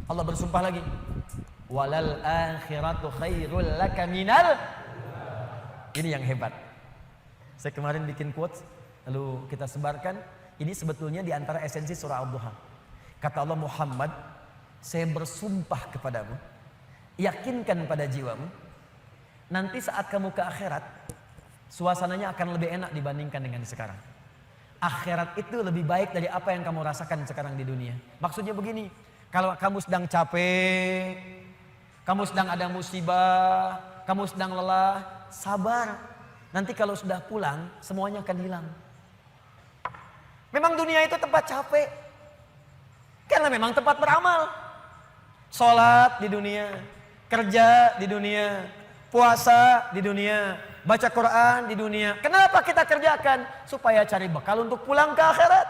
Allah bersumpah lagi, walal akhiratu khairul laka minal. Ini yang hebat. Saya kemarin bikin quotes, lalu kita sebarkan. Ini sebetulnya di antara esensi surah Ad-Duha. Kata Allah, Muhammad, saya bersumpah kepadamu, yakinkan pada jiwamu, nanti saat kamu ke akhirat, suasananya akan lebih enak dibandingkan dengan sekarang. Akhirat itu lebih baik dari apa yang kamu rasakan sekarang di dunia. Maksudnya begini, kalau kamu sedang capek, kamu sedang ada musibah, kamu sedang lelah, sabar. Nanti kalau sudah pulang, semuanya akan hilang. Memang dunia itu tempat capek, karena memang tempat beramal. Sholat di dunia, kerja di dunia, puasa di dunia, baca Quran di dunia. Kenapa kita kerjakan? Supaya cari bekal untuk pulang ke akhirat.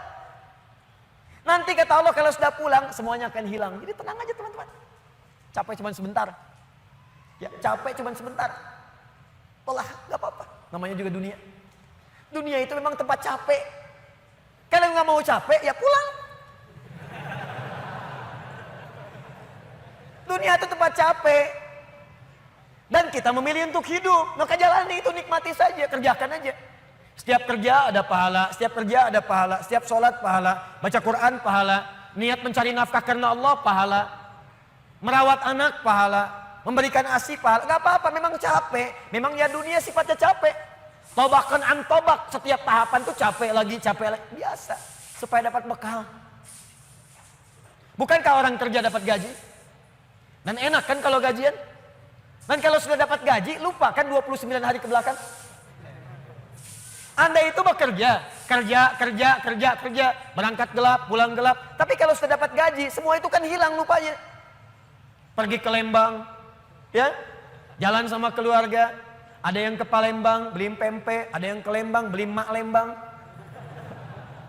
Nanti kata Allah kalau sudah pulang semuanya akan hilang. Jadi tenang aja teman-teman. Capek cuma sebentar. Ya, capek cuma sebentar. Lelah, gak apa-apa. Namanya juga dunia. Dunia itu memang tempat capek. Kalau nggak mau capek ya pulang. Dunia itu tempat capek. Dan kita memilih untuk hidup. Maka jalani itu, nikmati saja, kerjakan aja. Setiap kerja ada pahala, setiap kerja ada pahala, setiap sholat pahala, baca Quran pahala, niat mencari nafkah karena Allah pahala, merawat anak pahala, memberikan ASI pahala. Gak apa-apa, memang capek. Memang ya dunia sifatnya capek. Tobakan an tobak, setiap tahapan tuh capek lagi, biasa. Supaya dapat bekal. Bukankah orang kerja dapat gaji? Dan enak kan kalau gajian? Dan kalau sudah dapat gaji, lupa kan 29 hari ke belakang? Anda itu bekerja, kerja, berangkat gelap, pulang gelap. Tapi kalau sudah dapat gaji, semua itu kan hilang lupanya. Pergi ke Lembang, ya, jalan sama keluarga. Ada yang ke Palembang, beli pempek. Ada yang ke Lembang, beli mak Lembang.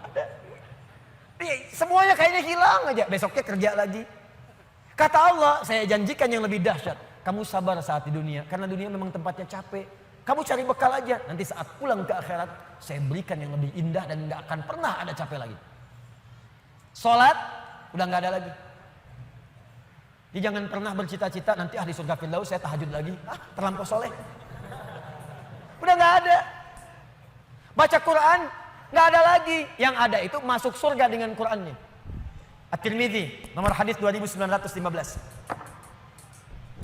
Ada. Semuanya kayaknya hilang aja. Besoknya kerja lagi. Kata Allah, saya janjikan yang lebih dahsyat. Kamu sabar saat di dunia, karena dunia memang tempatnya capek. Kamu cari bekal aja, nanti saat pulang ke akhirat, saya berikan yang lebih indah dan gak akan pernah ada capek lagi. Sholat, udah gak ada lagi. Jadi jangan pernah bercita-cita, nanti di surga Firdaus saya tahajud lagi. Terlampau soleh. Udah gak ada. Baca Quran, gak ada lagi. Yang ada itu masuk surga dengan Qurannya. At-Tirmidzi, nomor hadis 2915.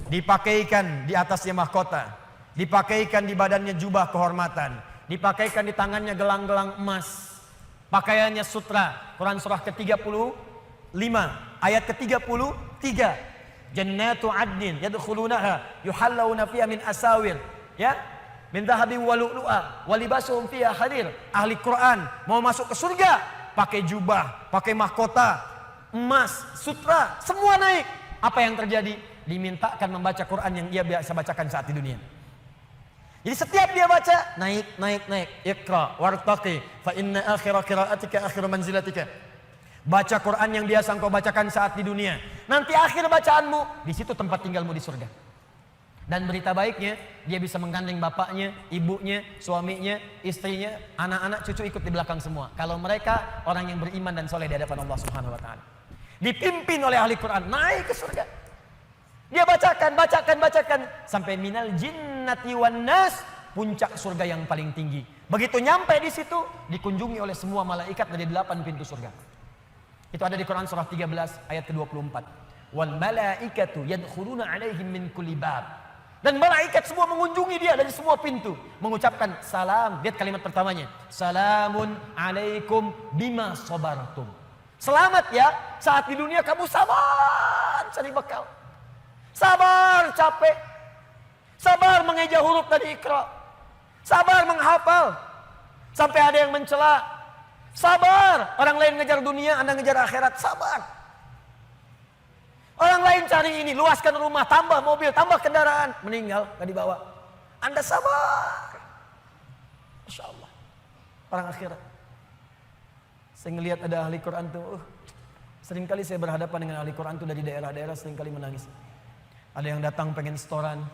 Dipakaikan di atasnya mahkota, dipakaikan di badannya jubah kehormatan, dipakaikan di tangannya gelang-gelang emas, pakaiannya sutra. Quran surah ke-35 ayat ke-33. Jannatu adnin yadkhulunaha yuhallawna fiha min asawir, ya, min dhahabin wa lu'lu'a wa libasuhum fiha harir. Ahli Quran mau masuk ke surga pakai jubah, pakai mahkota, emas, sutra, semua naik. Apa yang terjadi? Dimintakan membaca Quran yang dia biasa bacakan saat di dunia. Jadi setiap dia baca, naik. Iqra wartaqi fa inna akhira qiraatika akhiru manzilatika. Baca Quran yang biasa engkau bacakan saat di dunia. Nanti akhir bacaanmu, di situ tempat tinggalmu di surga. Dan berita baiknya, dia bisa menggandeng bapaknya, ibunya, suaminya, istrinya, anak-anak, cucu ikut di belakang semua. Kalau mereka orang yang beriman dan soleh di hadapan Allah Subhanahu wa taala. Dipimpin oleh ahli Quran, naik ke surga. Dia bacakan sampai minal jinnati wan nas, puncak surga yang paling tinggi. Begitu nyampe di situ, dikunjungi oleh semua malaikat dari 8 pintu surga. Itu ada di Quran surah 13 ayat ke-24. Wal malaikatu yadkhuluna alaihim min kulli bab. Dan malaikat semua mengunjungi dia dari semua pintu, mengucapkan salam. Lihat kalimat pertamanya, salamun alaikum bima sabartum. Selamat ya, saat di dunia kamu sabar cari bekal. Sabar capek. Sabar mengeja huruf tadi Iqra. Sabar menghafal. Sampai ada yang mencela. Sabar. Orang lain ngejar dunia, Anda ngejar akhirat. Sabar. Orang lain cari ini, luaskan rumah, tambah mobil, tambah kendaraan. Meninggal, gak dibawa. Anda sabar. Masya Allah. Orang akhirat. Saya ngelihat ada ahli Quran tuh. Seringkali saya berhadapan dengan ahli Quran tuh dari daerah-daerah, seringkali menangis. Ada yang datang pengen setoran.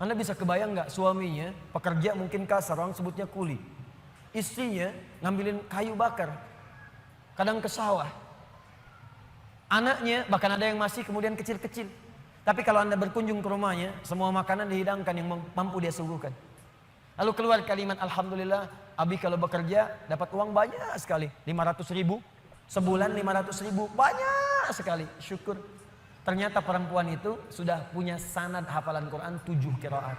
Anda bisa kebayang nggak, suaminya pekerja mungkin kasar, orang sebutnya kuli. Istrinya ngambilin kayu bakar, kadang ke sawah. Anaknya bahkan ada yang masih kemudian kecil-kecil. Tapi kalau Anda berkunjung ke rumahnya, semua makanan dihidangkan yang mampu dia suguhkan. Lalu keluar kalimat, alhamdulillah, Abi kalau bekerja dapat uang banyak sekali. 500.000, sebulan 500.000, banyak sekali. Syukur. Ternyata perempuan itu sudah punya sanad hafalan Quran 7 qiraat.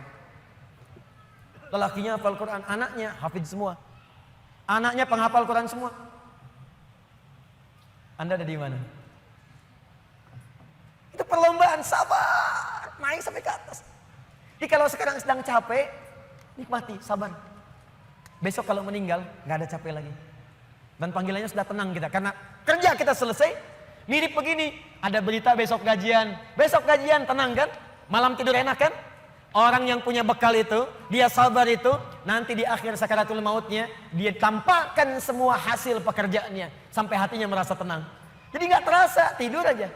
Lelakinya hafal Quran, anaknya hafidz semua. Anaknya penghafal Quran semua. Anda ada di mana? Itu perlombaan, sabar, naik sampai ke atas. Jadi kalau sekarang sedang capek, nikmati, sabar. Besok kalau meninggal, nggak ada capek lagi. Dan panggilannya sudah tenang kita, karena kerja kita selesai. Mirip begini, ada berita besok gajian, tenang kan? Malam tidur enak kan? Orang yang punya bekal itu, dia sabar itu, nanti di akhir sakaratul mautnya, dia tampakkan semua hasil pekerjaannya, sampai hatinya merasa tenang. Jadi nggak terasa, tidur aja.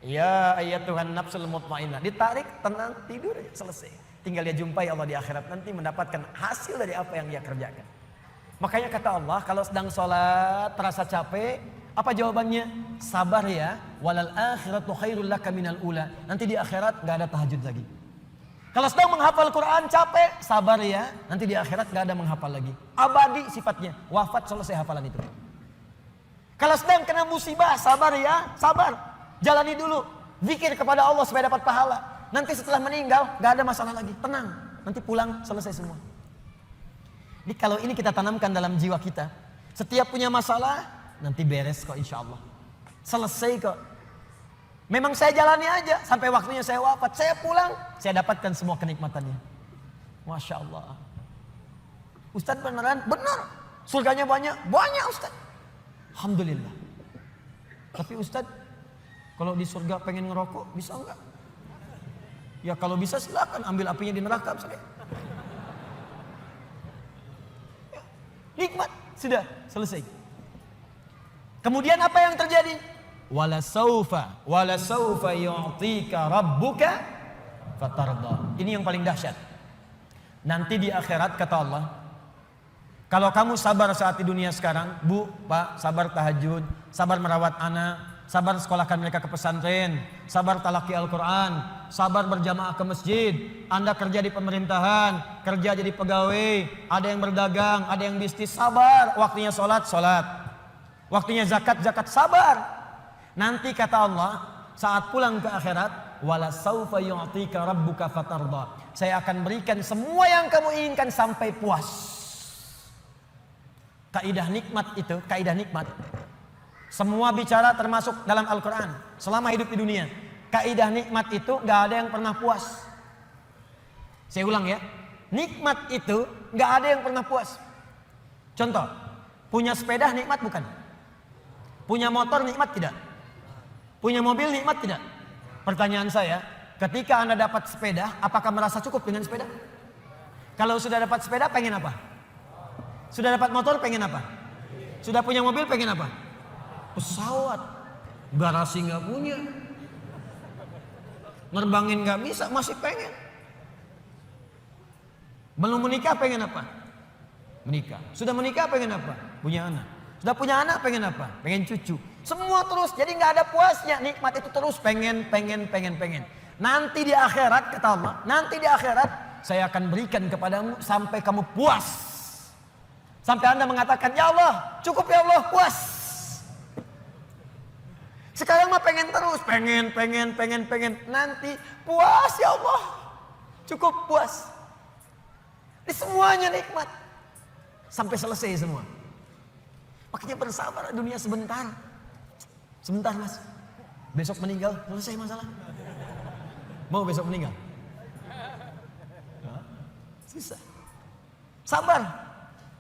Ya ayat Tuhan nafsul mutmainnah, ditarik, tenang, tidur aja, selesai. Tinggal dia jumpai Allah di akhirat nanti mendapatkan hasil dari apa yang dia kerjakan. Makanya kata Allah, kalau sedang sholat terasa capek, apa jawabannya? Sabar ya, walal akhiratu khairul laka minal ula. Nanti di akhirat nggak ada tahajud lagi. Kalau sedang menghafal Quran capek, sabar ya, nanti di akhirat nggak ada menghafal lagi. Abadi sifatnya, wafat selesai hafalan itu. Kalau sedang kena musibah, sabar ya, sabar. Jalani dulu, zikir kepada Allah supaya dapat pahala. Nanti setelah meninggal, gak ada masalah lagi, tenang. Nanti pulang, selesai semua. Jadi kalau ini kita tanamkan dalam jiwa kita, setiap punya masalah, nanti beres kok insya Allah. Selesai kok. Memang saya jalani aja, sampai waktunya saya wafat. Saya pulang, saya dapatkan semua kenikmatannya. Masya Allah. Ustadz beneran? Benar. Surganya banyak? Banyak Ustadz. Alhamdulillah. Tapi Ustadz, kalau di surga pengen ngerokok, bisa enggak? Ya kalau bisa silakan, ambil apinya di neraka misalnya. Ya, nikmat, sudah selesai. Kemudian apa yang terjadi? Wala saufa yu'tika rabbuka fatarda. Ini yang paling dahsyat. Nanti di akhirat kata Allah, kalau kamu sabar saat di dunia sekarang, Bu, Pak, sabar tahajud, sabar merawat anak, sabar sekolahkan mereka ke pesantren, sabar talaki Al-Quran, sabar berjamaah ke masjid. Anda kerja di pemerintahan, kerja jadi pegawai, ada yang berdagang, ada yang bisnis, sabar. Waktunya sholat, sholat. Waktunya zakat, zakat, sabar. Nanti kata Allah, saat pulang ke akhirat, wala saufa yu'tika rabbuka fatarda. Saya akan berikan semua yang kamu inginkan sampai puas. Kaidah nikmat itu, kaidah nikmat. Semua bicara termasuk dalam Al-Quran. Selama hidup di dunia, kaidah nikmat itu gak ada yang pernah puas. Saya ulang ya, nikmat itu gak ada yang pernah puas. Contoh, punya sepeda nikmat bukan? Punya motor nikmat tidak? Punya mobil nikmat tidak? Pertanyaan saya, ketika Anda dapat sepeda, apakah merasa cukup dengan sepeda? Kalau sudah dapat sepeda, pengen apa? Sudah dapat motor, pengen apa? Sudah punya mobil, pengen apa? Pesawat. Garasi gak punya, nerbangin gak bisa, masih pengen. Belum menikah, pengen apa? Menikah. Sudah menikah, pengen apa? Punya anak. Sudah punya anak, pengen apa? Pengen cucu. Semua terus, jadi gak ada puasnya. Nikmat itu terus pengen. Nanti di akhirat, kata Allah, nanti di akhirat saya akan berikan kepadamu sampai kamu puas. Sampai Anda mengatakan, ya Allah, cukup ya Allah, puas. Sekarang mah pengen terus, pengen. Nanti puas ya Allah, cukup puas. Ini semuanya nikmat. Sampai selesai semua. Makanya bersabar, dunia sebentar. Sebentar mas, besok meninggal, selesai masalah. Mau besok meninggal? Susah. Sabar.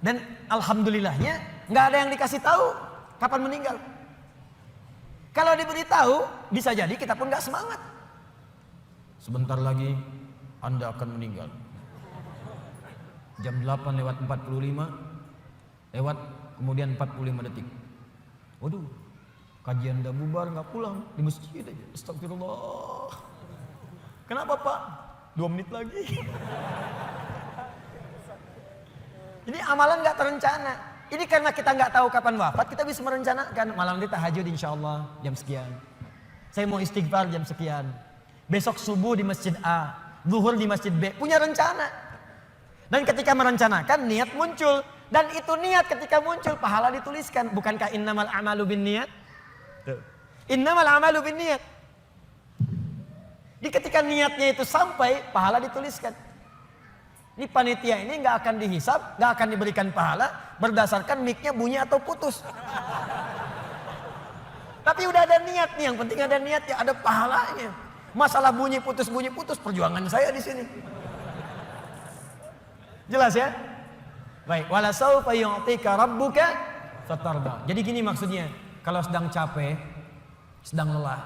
Dan alhamdulillahnya nggak ada yang dikasih tahu kapan meninggal. Kalau diberitahu, bisa jadi kita pun gak semangat. Sebentar lagi Anda akan meninggal. Jam 8 lewat 45, lewat kemudian 45 detik. Waduh, kajian udah bubar gak pulang, di masjid aja. Astagfirullah. Kenapa Pak? 2 menit lagi. Jadi amalan gak terencana. Ini karena kita nggak tahu kapan wafat, kita bisa merencanakan. Malam ini tahajud insya Allah jam sekian. Saya mau istighfar jam sekian. Besok subuh di masjid A, zuhur di masjid B. Punya rencana. Dan ketika merencanakan, niat muncul. Dan itu niat ketika muncul, pahala dituliskan. Bukankah innamal a'malu binniat? Innamal a'malu binniat. Di ketika niatnya itu sampai, pahala dituliskan. Ini panitia ini nggak akan dihisap, nggak akan diberikan pahala berdasarkan mic-nya bunyi atau putus. Tapi udah ada niat nih, yang penting ada niatnya, ada pahalanya. Masalah bunyi putus perjuangan saya di sini. Jelas ya? Baik, wala saufa yu'tika rabbuka fatarda. Jadi gini maksudnya, kalau sedang capek, sedang lelah,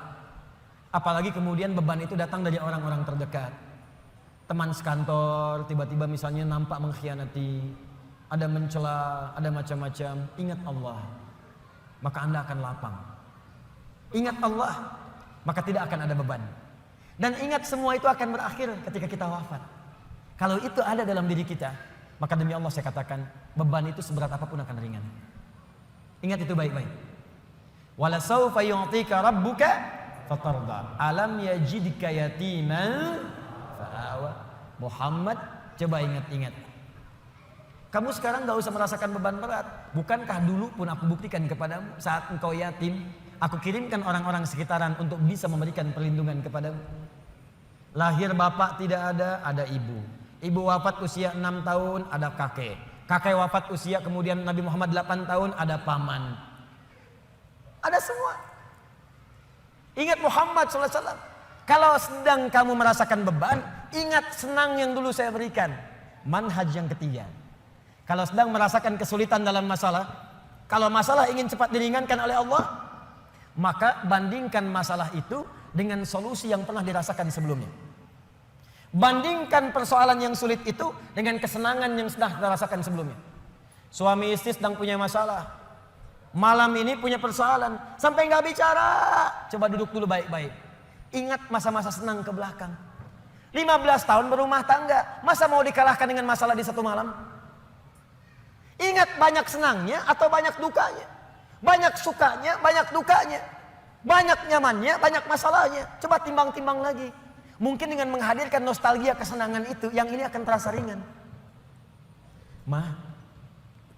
apalagi kemudian beban itu datang dari orang-orang terdekat. Teman sekantor tiba-tiba misalnya nampak mengkhianati, ada mencela, ada macam-macam. Ingat Allah, maka Anda akan lapang. Ingat Allah, maka tidak akan ada beban. Dan ingat semua itu akan berakhir ketika kita wafat. Kalau itu ada dalam diri kita, maka demi Allah saya katakan, beban itu seberat apapun akan ringan. Ingat itu baik-baik. Wala saufa yu'tika rabbuka fatarda. Alam yajidka yatiman fa'awa. Muhammad, coba ingat-ingat. Kamu sekarang gak usah merasakan beban berat. Bukankah dulu pun aku buktikan kepadamu saat engkau yatim, aku kirimkan orang-orang sekitaran untuk bisa memberikan perlindungan kepadamu. Lahir bapak tidak ada ibu. Ibu wafat usia 6 tahun, ada kakek. Kakek wafat usia kemudian Nabi Muhammad 8 tahun, ada paman. Ada semua. Ingat Muhammad SAW. Kalau sedang kamu merasakan beban, ingat senang yang dulu saya berikan. Manhaj yang ketiga. Kalau sedang merasakan kesulitan dalam masalah, kalau masalah ingin cepat diringankan oleh Allah, maka bandingkan masalah itu dengan solusi yang pernah dirasakan sebelumnya. Bandingkan persoalan yang sulit itu dengan kesenangan yang sudah dirasakan sebelumnya. Suami istri sedang punya masalah, malam ini punya persoalan, sampai nggak bicara. Coba duduk dulu baik-baik. Ingat masa-masa senang ke belakang. 15 tahun berumah tangga, masa mau dikalahkan dengan masalah di satu malam? Ingat banyak senangnya atau banyak dukanya, banyak sukanya, banyak dukanya, banyak nyamannya, banyak masalahnya. Coba timbang-timbang lagi. Mungkin dengan menghadirkan nostalgia kesenangan itu, yang ini akan terasa ringan. Ma,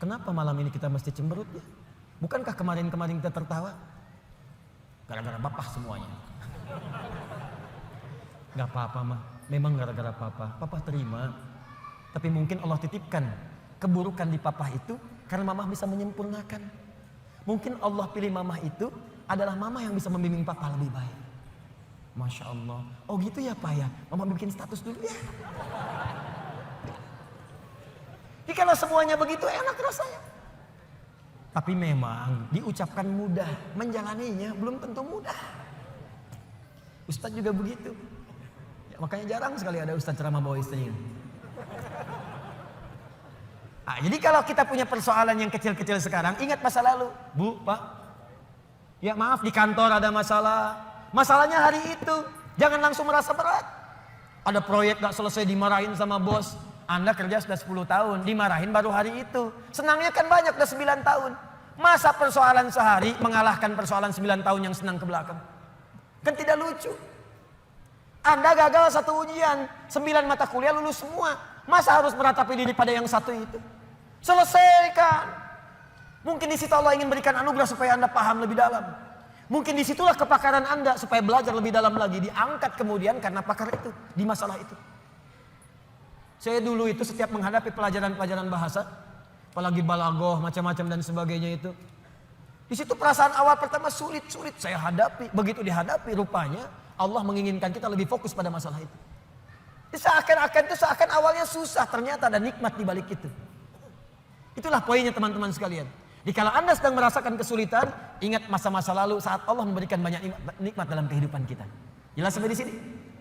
kenapa malam ini kita mesti cemberut ya? Bukankah kemarin-kemarin kita tertawa? Gara-gara bapak semuanya. Gak apa-apa mah, memang gara-gara papa. Papa terima. Tapi mungkin Allah titipkan keburukan di papa itu karena mama bisa menyempurnakan. Mungkin Allah pilih mama itu adalah mama yang bisa membimbing papa lebih baik. Masya Allah. Oh gitu ya Pak ya, mama bikin status dulu ya. Jadi kalau semuanya begitu enak rasanya. Tapi memang diucapkan mudah, menjalaninya belum tentu mudah. Ustadz juga begitu. Ya, makanya jarang sekali ada ustadz ceramah bawa istrinya. Nah, jadi kalau kita punya persoalan yang kecil-kecil sekarang, ingat masa lalu. Bu, Pak. Ya maaf di kantor ada masalah. Masalahnya hari itu. Jangan langsung merasa berat. Ada proyek gak selesai dimarahin sama bos. Anda kerja sudah 10 tahun, dimarahin baru hari itu. Senangnya kan banyak, udah 9 tahun. Masa persoalan sehari mengalahkan persoalan 9 tahun yang senang ke belakang? Kan tidak lucu. Anda gagal satu ujian, 9 mata kuliah lulus semua. Masa harus meratapi diri pada yang satu itu? Selesaikan. Mungkin di situ Allah ingin berikan anugerah supaya Anda paham lebih dalam. Mungkin disitulah kepakaran Anda supaya belajar lebih dalam lagi. Diangkat kemudian karena pakar itu, di masalah itu. Saya dulu itu setiap menghadapi pelajaran-pelajaran bahasa, apalagi balaghah, macam-macam dan sebagainya itu. Di situ perasaan awal pertama sulit saya hadapi. Begitu dihadapi rupanya Allah menginginkan kita lebih fokus pada masalah itu. Seakan awalnya susah, ternyata ada nikmat di balik itu. Itulah poinnya teman-teman sekalian. Jadi kalau Anda sedang merasakan kesulitan, ingat masa-masa lalu saat Allah memberikan banyak nikmat dalam kehidupan kita. Jelas sampai di sini?